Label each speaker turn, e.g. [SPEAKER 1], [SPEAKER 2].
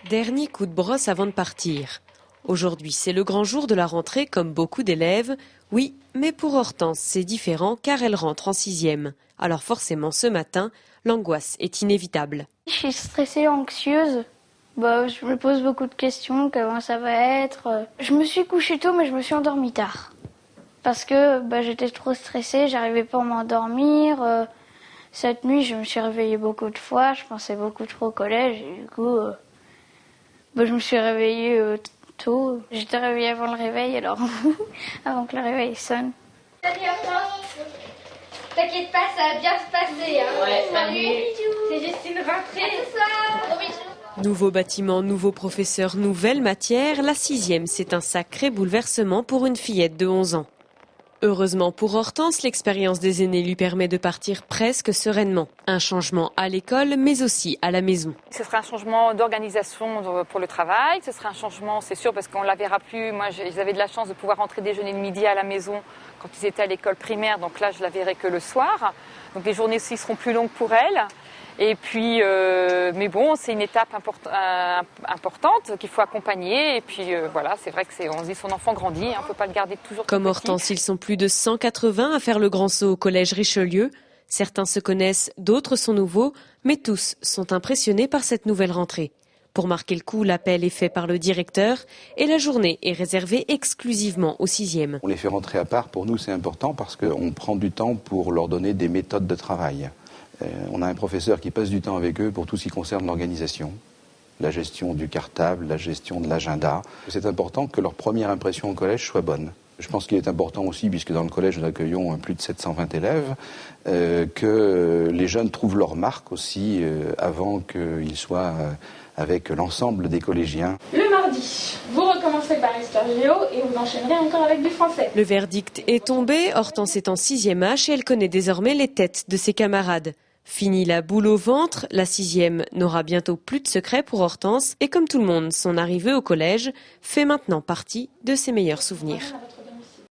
[SPEAKER 1] Dernier coup de brosse avant de partir. Aujourd'hui, c'est le grand jour de la rentrée comme beaucoup d'élèves. Oui, mais pour Hortense, c'est différent car elle rentre en 6e. Alors forcément, ce matin, l'angoisse est inévitable.
[SPEAKER 2] Je suis stressée, anxieuse. Je me pose beaucoup de questions, comment ça va être. Je me suis couchée tôt, mais je me suis endormie tard. Parce que j'étais trop stressée, j'arrivais pas à m'endormir. Cette nuit, je me suis réveillée beaucoup de fois, je pensais beaucoup trop au collège. Et du coup, je me suis réveillée tôt. J'étais réveillée avant le réveil, alors avant que le réveil sonne.
[SPEAKER 3] Salut Hortense. T'inquiète pas, ça va bien se passer. Hein.
[SPEAKER 4] Ouais, salut.
[SPEAKER 3] C'est juste une rentrée. À ce soir. Gros bisous.
[SPEAKER 1] Nouveau bâtiment, nouveau professeur, nouvelle matière. La 6e, c'est un sacré bouleversement pour une fillette de 11 ans. Heureusement pour Hortense, l'expérience des aînés lui permet de partir presque sereinement. Un changement à l'école, mais aussi à la maison.
[SPEAKER 4] Ce sera un changement d'organisation pour le travail. Ce sera un changement, c'est sûr, parce qu'on ne la verra plus. Moi, ils avaient de la chance de pouvoir rentrer déjeuner le midi à la maison quand ils étaient à l'école primaire. Donc là, je la verrai que le soir. Donc les journées aussi seront plus longues pour elle. Et puis, mais bon, c'est une étape importante qu'il faut accompagner. Et puis voilà, c'est vrai que on se dit son enfant grandit, on ne peut pas le garder toujours
[SPEAKER 1] Comme
[SPEAKER 4] tout
[SPEAKER 1] Hortense,
[SPEAKER 4] petit.
[SPEAKER 1] ils sont plus de 180 à faire le grand saut au collège Richelieu. Certains se connaissent, d'autres sont nouveaux, mais tous sont impressionnés par cette nouvelle rentrée. Pour marquer le coup, l'appel est fait par le directeur et la journée est réservée exclusivement aux 6e.
[SPEAKER 5] On les fait rentrer à part, pour nous c'est important parce qu'on prend du temps pour leur donner des méthodes de travail. On a un professeur qui passe du temps avec eux pour tout ce qui concerne l'organisation, la gestion du cartable, la gestion de l'agenda. C'est important que leur première impression au collège soit bonne. Je pense qu'il est important aussi, puisque dans le collège nous accueillons plus de 720 élèves, que les jeunes trouvent leur marque aussi avant qu'ils soient avec l'ensemble des collégiens.
[SPEAKER 6] Le mardi, vous recommencerez par histoire géo et vous enchaînerez encore avec du français.
[SPEAKER 1] Le verdict est tombé, Hortense est en 6e H et elle connaît désormais les têtes de ses camarades. Fini la boule au ventre, la 6e n'aura bientôt plus de secrets pour Hortense et comme tout le monde, son arrivée au collège fait maintenant partie de ses meilleurs souvenirs.